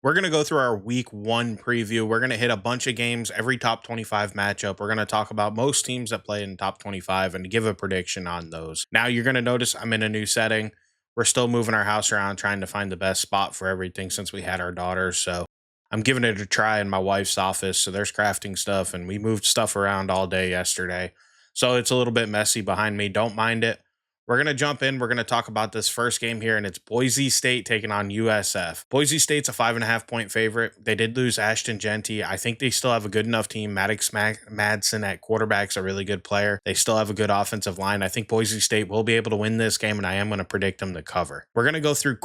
We're going to go through our week one preview. We're going to hit a bunch of games, every top 25 matchup. We're going to talk about most teams that play in top 25 and give a prediction on those. Now, you're going to notice I'm in a new setting. We're still moving our house around, trying to find the best spot for everything since we had our daughters. So I'm giving it a try in my wife's office. So there's crafting stuff, and we moved stuff around all day yesterday. So it's a little bit messy behind me. Don't mind it. We're going to jump in. We're going to talk about this first game here, and it's Boise State taking on USF. Boise State's a 5.5 point favorite. They did lose Ashton Genty. I think they still have a good enough team. Maddox Madsen at quarterback's a really good player. They still have a good offensive line. I think Boise State will be able to win this game, and I am going to predict them to cover. We're going to go through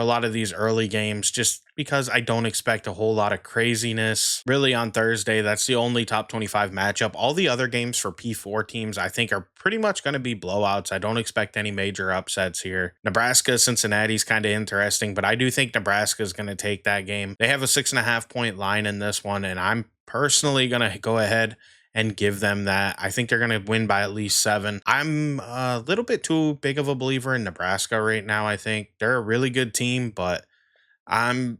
a lot of these early games just because I don't expect a whole lot of craziness. Really on Thursday, that's the only top 25 matchup. All the other games for P4 teams, I think, are pretty much going to be blowouts. I don't expect any major upsets here. Nebraska, Cincinnati's kind of interesting, but I do think Nebraska is going to take that game. They have a 6.5 point line in this one, and I'm personally going to go ahead and give them that. I think they're going to win by at least 7. I'm a little bit too big of a believer in Nebraska right now. I think they're a really good team, but I'm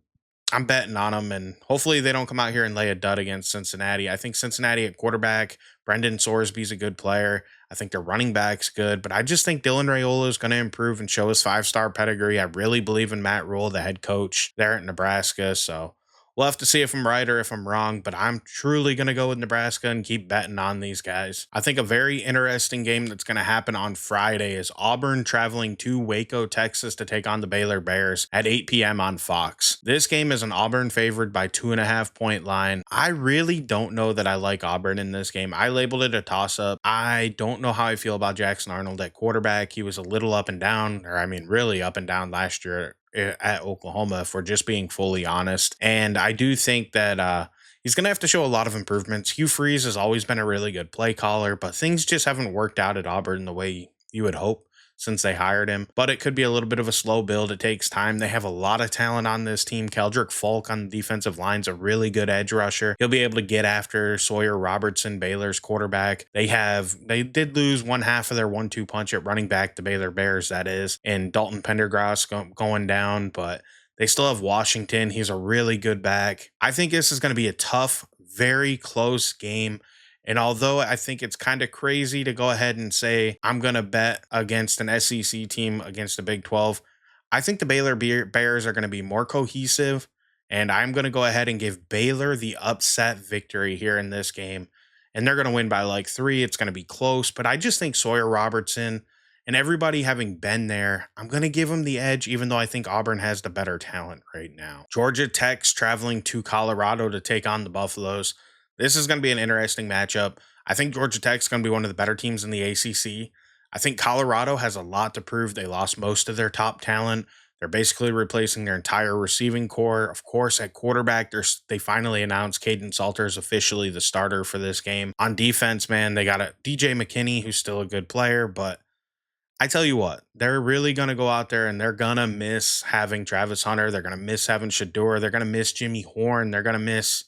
I'm betting on them, and hopefully they don't come out here and lay a dud against Cincinnati. I think Cincinnati at quarterback, Brendan Sorsby's a good player. I think their running back's good, but I just think Dylan Raiola is going to improve and show his 5-star pedigree. I really believe in Matt Rule, the head coach there at Nebraska. So we'll have to see if I'm right or if I'm wrong, but I'm truly going to go with Nebraska and keep betting on these guys. I think a very interesting game that's going to happen on Friday is Auburn traveling to Waco, Texas to take on the Baylor Bears at 8 p.m. on Fox. This game is an Auburn favored by 2.5-point line. I really don't know that I like Auburn in this game. I labeled it a toss-up. I don't know how I feel about Jackson Arnold at quarterback. He was a little up and down, or I mean really up and down last year at Oklahoma, if we're just being fully honest. And I do think that he's going to have to show a lot of improvements. Hugh Freeze has always been a really good play caller, but things just haven't worked out at Auburn the way you would hope since they hired him. But it could be a little bit of a slow build. It takes time. They have a lot of talent on this team. Keldrick Falk on the defensive line's a really good edge rusher. He'll be able to get after Sawyer Robertson, Baylor's quarterback. They did lose one half of their 1-2 punch at running back, the Baylor Bears, that is, and Dalton Pendergrass going down, but they still have Washington. He's a really good back. I think this is going to be a tough, very close game. And although I think it's kind of crazy to go ahead and say I'm going to bet against an SEC team against a Big 12, I think the Baylor Bears are going to be more cohesive. And I'm going to go ahead and give Baylor the upset victory here in this game. And they're going to win by like 3. It's going to be close. But I just think Sawyer Robertson and everybody having been there, I'm going to give them the edge, even though I think Auburn has the better talent right now. Georgia Tech's traveling to Colorado to take on the Buffaloes. This is going to be an interesting matchup. I think Georgia Tech's going to be one of the better teams in the ACC. I think Colorado has a lot to prove. They lost most of their top talent. They're basically replacing their entire receiving core. Of course, at quarterback, they finally announced Caden Salter is officially the starter for this game. On defense, man, they got a DJ McKinney, who's still a good player, but I tell you what, they're really going to go out there and they're going to miss having Travis Hunter. They're going to miss having Shador. They're going to miss Jimmy Horn. They're going to miss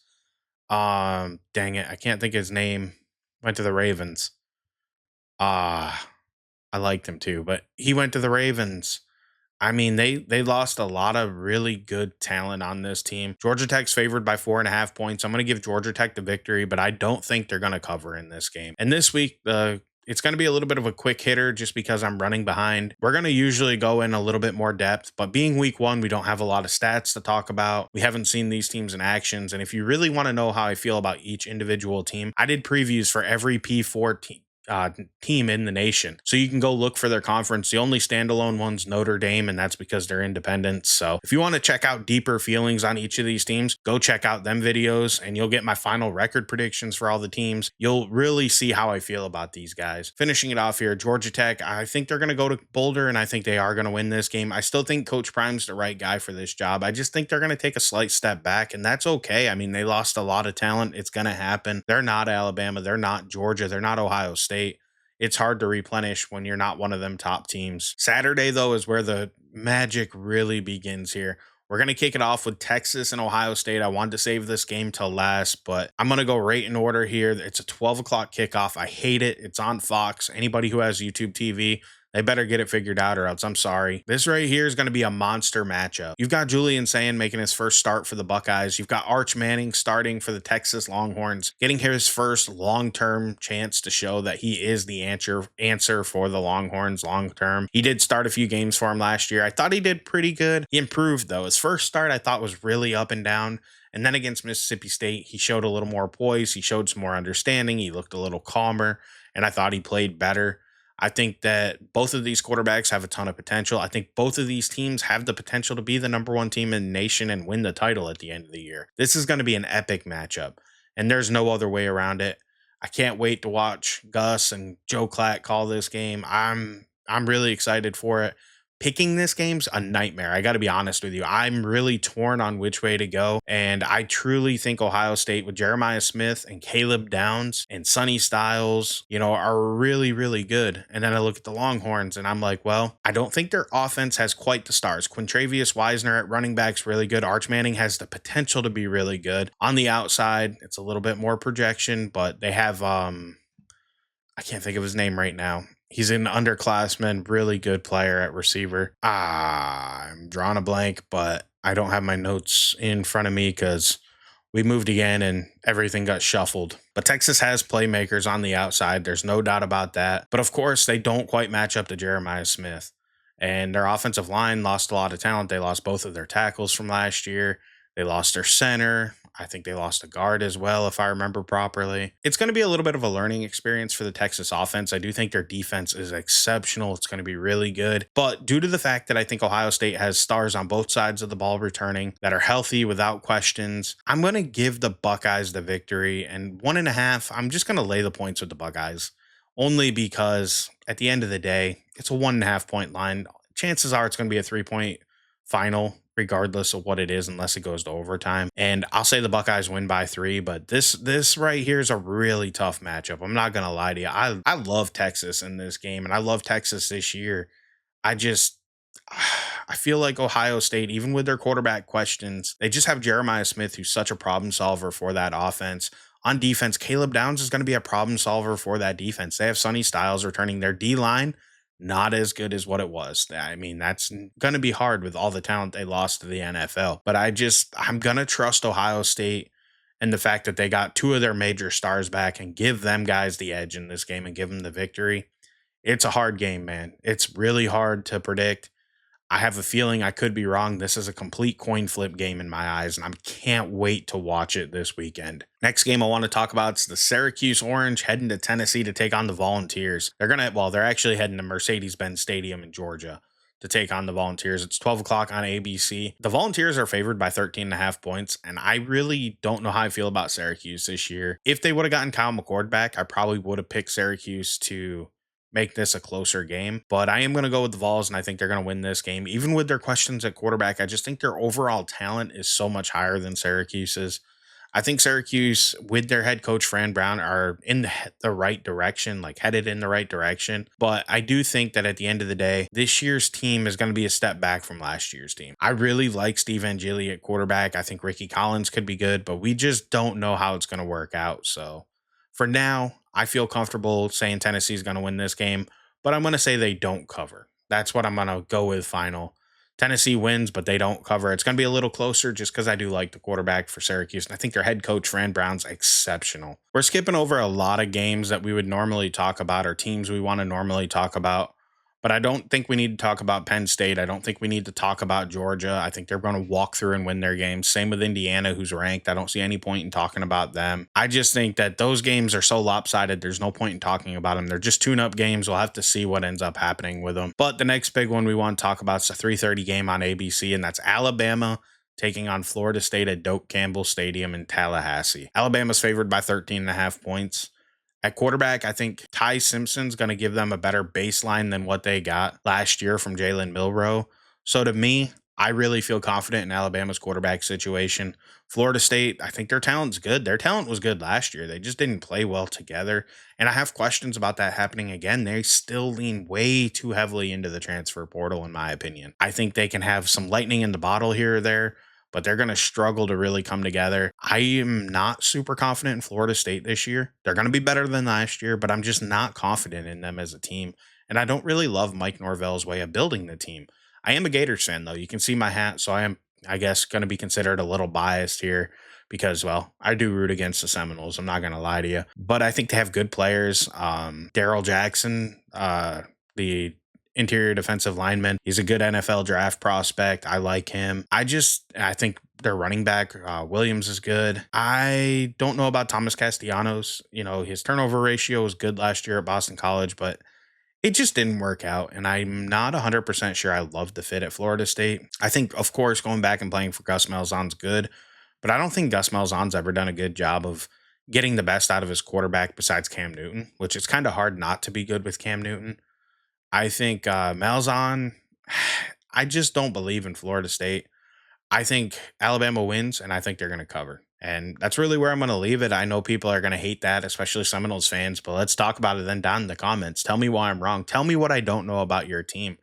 dang it, I can't think of his name. Went to the Ravens. I liked him too, but he went to the Ravens. I mean, they lost a lot of really good talent on this team. Georgia Tech's favored by 4.5 points. I'm going to give Georgia Tech the victory, but I don't think they're going to cover in this game. And this week, it's going to be a little bit of a quick hitter just because I'm running behind. We're going to usually go in a little bit more depth, but being week 1, we don't have a lot of stats to talk about. We haven't seen these teams in actions. And if you really want to know how I feel about each individual team, I did previews for every P4 team in the nation. So you can go look for their conference. The only standalone one's Notre Dame, and that's because they're independent. So if you want to check out deeper feelings on each of these teams, go check out them videos and you'll get my final record predictions for all the teams. You'll really see how I feel about these guys. Finishing it off here, Georgia Tech, I think they're going to go to Boulder and I think they are going to win this game. I still think Coach Prime's the right guy for this job. I just think they're going to take a slight step back, and that's okay. I mean, they lost a lot of talent. It's going to happen. They're not Alabama. They're not Georgia. They're not Ohio State. It's hard to replenish when you're not one of them top teams. Saturday, though, is where the magic really begins here. We're going to kick it off with Texas and Ohio State. I wanted to save this game till last, but I'm going to go right in order here. It's a 12 o'clock kickoff. I hate it. It's on Fox. Anybody who has YouTube TV, They better get it figured out, or else I'm sorry. This right here is going to be a monster matchup. You've got Julian Sand making his first start for the Buckeyes. You've got Arch Manning starting for the Texas Longhorns, getting his first long-term chance to show that he is the answer for the Longhorns long-term. He did start a few games for him last year. I thought he did pretty good. He improved, though. His first start I thought was really up and down. And then against Mississippi State, he showed a little more poise. He showed some more understanding. He looked a little calmer, and I thought he played better. I think that both of these quarterbacks have a ton of potential. I think both of these teams have the potential to be the number one team in the nation and win the title at the end of the year. This is going to be an epic matchup, and there's no other way around it. I can't wait to watch Gus and Joe Klatt call this game. I'm really excited for it. Picking this game's a nightmare. I got to be honest with you. I'm really torn on which way to go. And I truly think Ohio State with Jeremiah Smith and Caleb Downs and Sonny Styles, are really, really good. And then I look at the Longhorns and I'm like, well, I don't think their offense has quite the stars. Quintravious Wiesner at running back's really good. Arch Manning has the potential to be really good. On the outside, it's a little bit more projection, but they have, I can't think of his name right now. He's an underclassman, really good player at receiver. I'm drawing a blank, but I don't have my notes in front of me because we moved again and everything got shuffled. But Texas has playmakers on the outside. There's no doubt about that. But of course, they don't quite match up to Jeremiah Smith. And their offensive line lost a lot of talent. They lost both of their tackles from last year. They lost their center. I think they lost a guard as well, if I remember properly. It's going to be a little bit of a learning experience for the Texas offense. I do think their defense is exceptional. It's going to be really good. But due to the fact that I think Ohio State has stars on both sides of the ball returning that are healthy without questions, I'm going to give the Buckeyes the victory. And 1.5, I'm just going to lay the points with the Buckeyes. Only because at the end of the day, it's a 1.5 point line. Chances are it's going to be a 3-point final, regardless of what it is, unless it goes to overtime. And I'll say the Buckeyes win by 3, but this right here is a really tough matchup. I'm not going to lie to you. I love Texas in this game, and I love Texas this year. I feel like Ohio State, even with their quarterback questions, they just have Jeremiah Smith, who's such a problem solver for that offense. On defense, Caleb Downs is going to be a problem solver for that defense. They have Sonny Styles returning. Their D-line not as good as what it was. I mean, that's going to be hard with all the talent they lost to the NFL. But I'm going to trust Ohio State and the fact that they got 2 of their major stars back and give them guys the edge in this game and give them the victory. It's a hard game, man. It's really hard to predict. I have a feeling I could be wrong. This is a complete coin flip game in my eyes, and I can't wait to watch it this weekend. Next game I want to talk about is the Syracuse Orange heading to Tennessee to take on the Volunteers. They're actually heading to Mercedes-Benz Stadium in Georgia to take on the Volunteers. It's 12 o'clock on ABC. The Volunteers are favored by 13.5 points, and I really don't know how I feel about Syracuse this year. If they would have gotten Kyle McCord back, I probably would have picked Syracuse to make this a closer game, but I am going to go with the Vols, and I think they're going to win this game. Even with their questions at quarterback, I just think their overall talent is so much higher than Syracuse's. I think Syracuse, with their head coach, Fran Brown, are in the right direction, headed in the right direction. But I do think that at the end of the day, this year's team is going to be a step back from last year's team. I really like Steve Angeli at quarterback. I think Ricky Collins could be good, but we just don't know how it's going to work out. So for now, I feel comfortable saying Tennessee is going to win this game, but I'm going to say they don't cover. That's what I'm going to go with final. Tennessee wins, but they don't cover. It's going to be a little closer just because I do like the quarterback for Syracuse, and I think their head coach, Fran Brown's exceptional. We're skipping over a lot of games that we would normally talk about or teams we want to normally talk about. But I don't think we need to talk about Penn State. I don't think we need to talk about Georgia. I think they're going to walk through and win their games. Same with Indiana, who's ranked. I don't see any point in talking about them. I just think that those games are so lopsided, there's no point in talking about them. They're just tune-up games. We'll have to see what ends up happening with them. But the next big one we want to talk about is a 3:30 game on ABC, and that's Alabama taking on Florida State at Doak Campbell Stadium in Tallahassee. Alabama's favored by 13.5 points. At quarterback, I think Ty Simpson's going to give them a better baseline than what they got last year from Jalen Milroe. So to me, I really feel confident in Alabama's quarterback situation. Florida State, I think their talent's good. Their talent was good last year. They just didn't play well together. And I have questions about that happening again. They still lean way too heavily into the transfer portal, in my opinion. I think they can have some lightning in the bottle here or there, but they're going to struggle to really come together. I am not super confident in Florida State this year. They're going to be better than last year, but I'm just not confident in them as a team. And I don't really love Mike Norvell's way of building the team. I am a Gators fan, though. You can see my hat, so I am, I guess, going to be considered a little biased here because, well, I do root against the Seminoles. I'm not going to lie to you, but I think they have good players. Daryl Jackson, the interior defensive lineman, he's a good NFL draft prospect. I like him. I think their running back, Williams, is good. I don't know about Thomas Castellanos. You know, his turnover ratio was good last year at Boston College, but it just didn't work out. And I'm not 100% sure I love the fit at Florida State. I think, of course, going back and playing for Gus Malzahn's good, but I don't think Gus Malzahn's ever done a good job of getting the best out of his quarterback besides Cam Newton, which it's kind of hard not to be good with Cam Newton. I think Malzahn, I just don't believe in Florida State. I think Alabama wins, and I think they're going to cover. And that's really where I'm going to leave it. I know people are going to hate that, especially Seminoles fans, but let's talk about it then down in the comments. Tell me why I'm wrong. Tell me what I don't know about your team.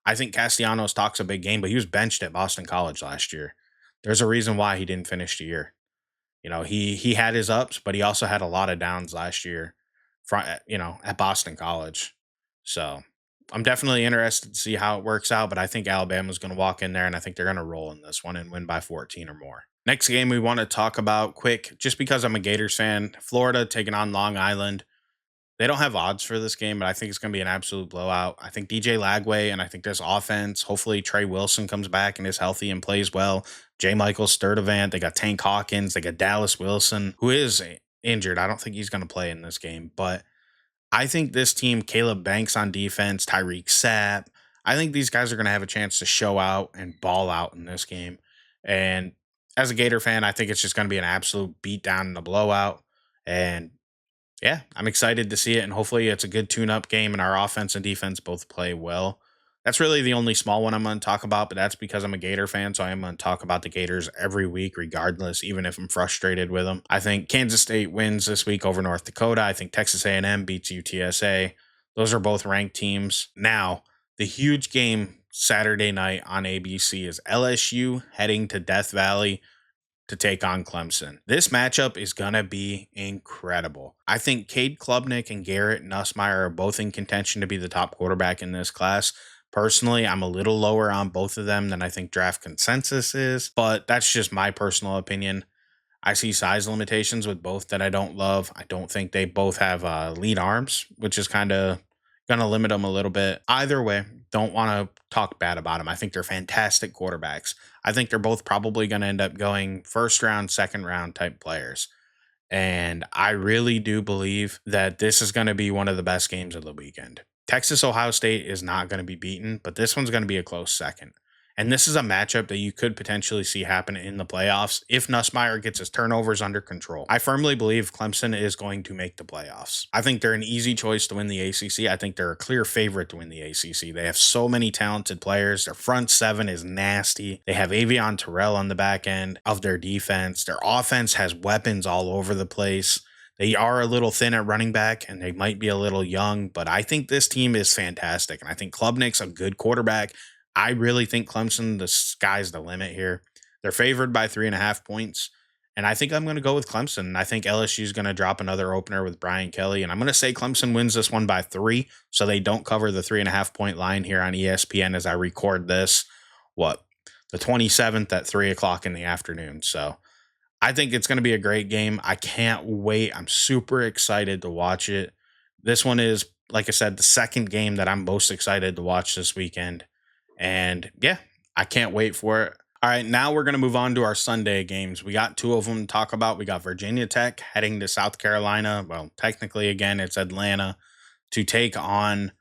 I think Castellanos talks a big game, but he was benched at Boston College last year. There's a reason why he didn't finish the year. You know, he had his ups, but he also had a lot of downs last year, at Boston College. So I'm definitely interested to see how it works out, but I think Alabama's going to walk in there and I think they're going to roll in this one and win by 14 or more. Next game we want to talk about quick, just because I'm a Gators fan, Florida taking on Long Island. They don't have odds for this game, but I think it's going to be an absolute blowout. I think DJ Lagway and I think this offense, hopefully Trey Wilson comes back and is healthy and plays well. J. Michael Sturdivant, they got Tank Hawkins, they got Dallas Wilson, who is injured. I don't think he's going to play in this game, but I think this team, Caleb Banks on defense, Tyreek Sapp, I think these guys are going to have a chance to show out and ball out in this game. And as a Gator fan, I think it's just going to be an absolute beatdown and a blowout. And yeah, I'm excited to see it. And hopefully it's a good tune up game and our offense and defense both play well. That's really the only small one I'm going to talk about, but that's because I'm a Gator fan, so I am going to talk about the Gators every week regardless, even if I'm frustrated with them. I think Kansas State wins this week over North Dakota. I think Texas A&M beats UTSA. Those are both ranked teams. Now, the huge game Saturday night on ABC is LSU heading to Death Valley to take on Clemson. This matchup is going to be incredible. I think Cade Klubnik and Garrett Nussmeier are both in contention to be the top quarterback in this class. Personally, I'm a little lower on both of them than I think draft consensus is, but that's just my personal opinion. I see size limitations with both that I don't love. I don't think they both have lead arms, which is kind of going to limit them a little bit. Either way, don't want to talk bad about them. I think they're fantastic quarterbacks. I think they're both probably going to end up going first round, second round type players. And I really do believe that this is going to be one of the best games of the weekend. Texas Ohio State is not going to be beaten, but this one's going to be a close second. And this is a matchup that you could potentially see happen in the playoffs if Nussmeier gets his turnovers under control. I firmly believe Clemson is going to make the playoffs. I think they're an easy choice to win the ACC. I think they're a clear favorite to win the ACC. They have so many talented players. Their front seven is nasty. They have Avion Terrell on the back end of their defense. Their offense has weapons all over the place. They are a little thin at running back and they might be a little young, but I think this team is fantastic. And I think Klubnik's a good quarterback. I really think Clemson, the sky's the limit here. They're favored by 3.5 points. And I think I'm going to go with Clemson. I think LSU is going to drop another opener with Brian Kelly. And I'm going to say Clemson wins this one by 3. So they don't cover the 3.5 point line here on ESPN as I record this. The 27th at 3 o'clock in the afternoon. So I think it's going to be a great game. I can't wait. I'm super excited to watch it. This one is, like I said, the second game that I'm most excited to watch this weekend. And yeah, I can't wait for it. All right, now we're going to move on to our Sunday games. We got 2 of them to talk about. We got Virginia Tech heading to South Carolina. Well, technically, again, it's Atlanta to take on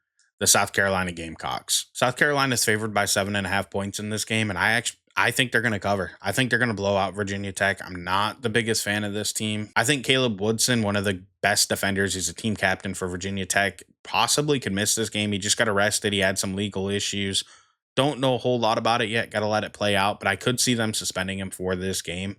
the South Carolina Gamecocks. South Carolina is favored by 7.5 points in this game, and I think they're going to cover. I think they're going to blow out Virginia Tech. I'm not the biggest fan of this team. I think Caleb Woodson, one of the best defenders, he's a team captain for Virginia Tech, possibly could miss this game. He just got arrested. He had some legal issues. Don't know a whole lot about it yet. Got to let it play out, but I could see them suspending him for this game.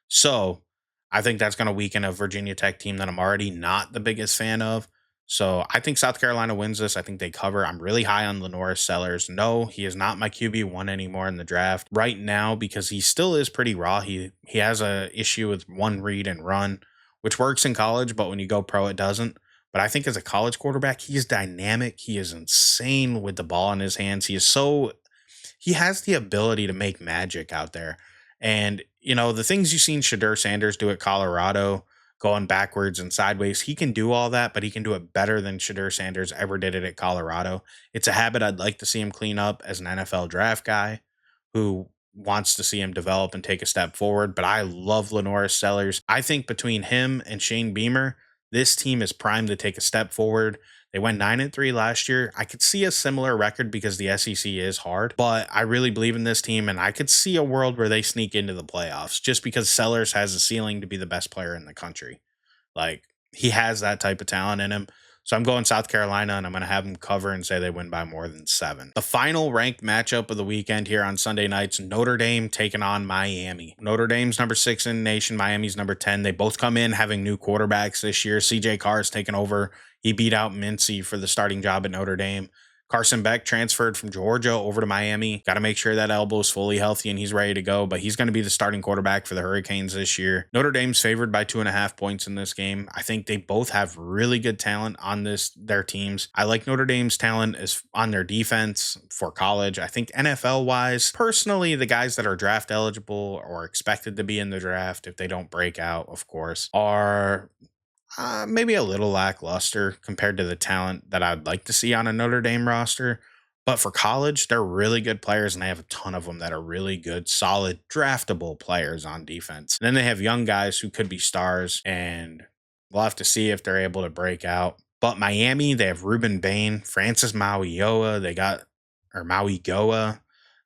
So I think that's going to weaken a Virginia Tech team that I'm already not the biggest fan of. So I think South Carolina wins this. I think they cover. I'm really high on Lenoris Sellers. No, he is not my QB1 anymore in the draft right now because he still is pretty raw. He has a issue with one read and run, which works in college, but when you go pro, it doesn't. But I think as a college quarterback, he is dynamic. He is insane with the ball in his hands. He has the ability to make magic out there. And, the things you've seen Shadur Sanders do at Colorado, going backwards and sideways, he can do all that, but he can do it better than Shadur Sanders ever did it at Colorado. It's a habit I'd like to see him clean up as an NFL draft guy who wants to see him develop and take a step forward. But I love Lenoris Sellers. I think between him and Shane Beamer, this team is primed to take a step forward. They went 9-3 last year. I could see a similar record because the SEC is hard, but I really believe in this team, and I could see a world where they sneak into the playoffs just because Sellers has a ceiling to be the best player in the country. Like, he has that type of talent in him. So I'm going South Carolina, and I'm going to have them cover and say they win by more than 7. The final ranked matchup of the weekend here on Sunday nights, Notre Dame taking on Miami. Notre Dame's number 6 in the nation. Miami's number 10. They both come in having new quarterbacks this year. CJ Carr is taking over. He beat out Mincy for the starting job at Notre Dame. Carson Beck transferred from Georgia over to Miami. Got to make sure that elbow is fully healthy and he's ready to go, but he's going to be the starting quarterback for the Hurricanes this year. Notre Dame's favored by 2.5 points in this game. I think they both have really good talent on their teams. I like Notre Dame's talent is on their defense for college. I think NFL wise, personally, the guys that are draft eligible or expected to be in the draft, if they don't break out, of course, are maybe a little lackluster compared to the talent that I'd like to see on a Notre Dame roster. But for college, they're really good players, and they have a ton of them that are really good, solid, draftable players on defense. And then they have young guys who could be stars, and we'll have to see if they're able to break out. But Miami, they have Ruben Bain, Francis Mauigoa, Mauigoa.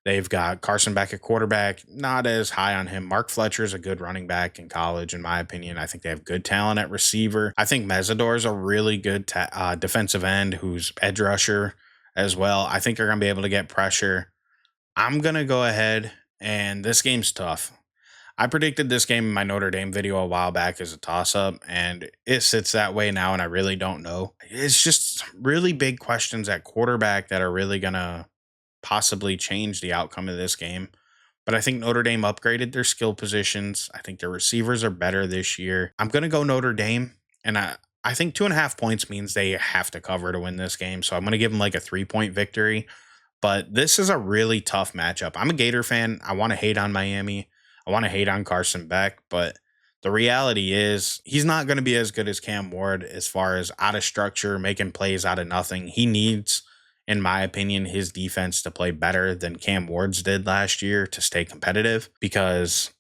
They've got Carson Beck at quarterback, not as high on him. Mark Fletcher's a good running back in college, in my opinion. I think they have good talent at receiver. I think Mesidor's a really good defensive end who's edge rusher as well. I think they're going to be able to get pressure. I'm going to go ahead, and this game's tough. I predicted this game in my Notre Dame video a while back as a toss-up, and it sits that way now, and I really don't know. It's just really big questions at quarterback that are really going to possibly change the outcome of this game. But I think Notre Dame upgraded their skill positions. I think their receivers are better this year. I'm going to go Notre Dame, and I think 2.5 points means they have to cover to win this game. So I'm going to give them like a 3-point victory. But this is a really tough matchup. I'm a Gator fan. I want to hate on Miami. I want to hate on Carson Beck, but the reality is he's not going to be as good as Cam Ward as far as out of structure, making plays out of nothing. He needs, in my opinion, his defense to play better than Cam Ward's did last year to stay competitive, because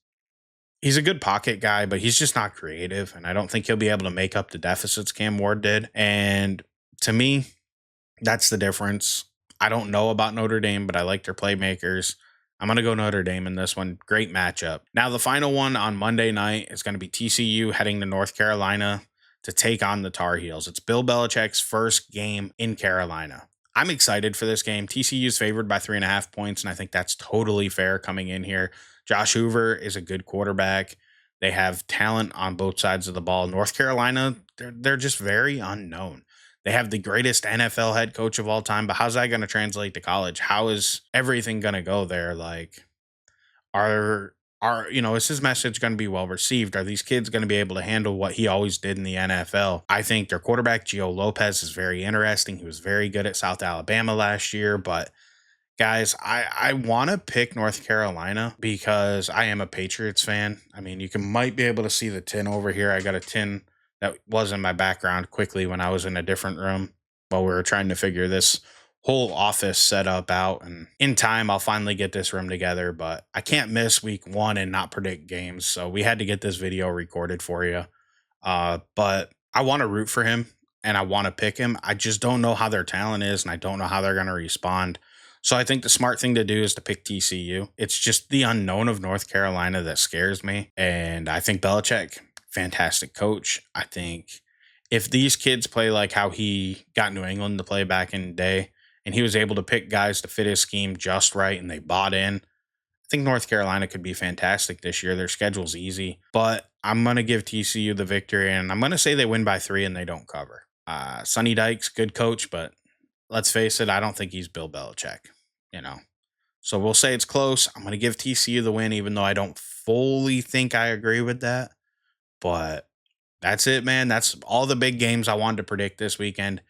he's a good pocket guy, but he's just not creative. And I don't think he'll be able to make up the deficits Cam Ward did. And to me, that's the difference. I don't know about Notre Dame, but I like their playmakers. I'm going to go Notre Dame in this one. Great matchup. Now, the final one on Monday night is going to be TCU heading to North Carolina to take on the Tar Heels. It's Bill Belichick's first game in Carolina. I'm excited for this game. TCU is favored by 3.5 points, and I think that's totally fair coming in here. Josh Hoover is a good quarterback. They have talent on both sides of the ball. North Carolina, they're just very unknown. They have the greatest NFL head coach of all time, but how's that going to translate to college? How is everything going to go there? Like, is his message going to be well received? Are these kids going to be able to handle what he always did in the NFL? I think their quarterback, Gio Lopez, is very interesting. He was very good at South Alabama last year, but guys, I want to pick North Carolina because I am a Patriots fan. I mean, might be able to see the tin over here. I got a tin that was in my background quickly when I was in a different room while we were trying to figure this whole office setup out. And in time, I'll finally get this room together, but I can't miss week 1 and not predict games. So we had to get this video recorded for you. But I want to root for him and I want to pick him. I just don't know how their talent is, and I don't know how they're going to respond. So I think the smart thing to do is to pick TCU. It's just the unknown of North Carolina that scares me. And I think Belichick, fantastic coach. I think if these kids play like how he got New England to play back in the day, and he was able to pick guys to fit his scheme just right, and they bought in, I think North Carolina could be fantastic this year. Their schedule's easy, but I'm going to give TCU the victory, and I'm going to say they win by 3 and they don't cover. Sonny Dykes, good coach, but let's face it, I don't think he's Bill Belichick, So we'll say it's close. I'm going to give TCU the win, even though I don't fully think I agree with that. But That's it, man. That's all the big games I wanted to predict this weekend.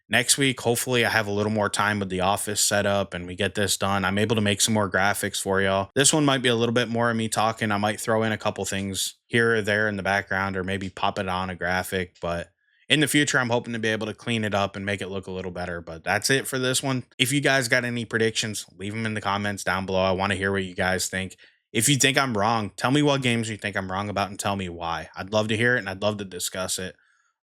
Next week, hopefully, I have a little more time with the office set up and we get this done. I'm able to make some more graphics for y'all. This one might be a little bit more of me talking. I might throw in a couple things here or there in the background or maybe pop it on a graphic. But in the future, I'm hoping to be able to clean it up and make it look a little better. But that's it for this one. If you guys got any predictions, leave them in the comments down below. I want to hear what you guys think. If you think I'm wrong, tell me what games you think I'm wrong about and tell me why. I'd love to hear it and I'd love to discuss it.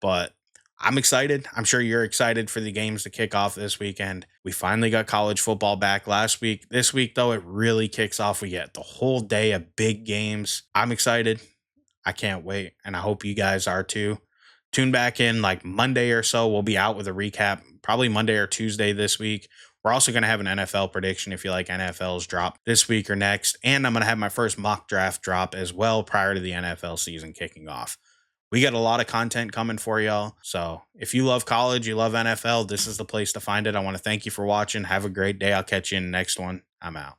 But I'm excited. I'm sure you're excited for the games to kick off this weekend. We finally got college football back last week. This week, though, it really kicks off. We get the whole day of big games. I'm excited. I can't wait. And I hope you guys are too. Tune back in like Monday or so. We'll be out with a recap, probably Monday or Tuesday this week. We're also going to have an NFL prediction if you like NFL's drop this week or next. And I'm going to have my first mock draft drop as well prior to the NFL season kicking off. We got a lot of content coming for y'all. So if you love college, you love NFL, this is the place to find it. I want to thank you for watching. Have a great day. I'll catch you in the next one. I'm out.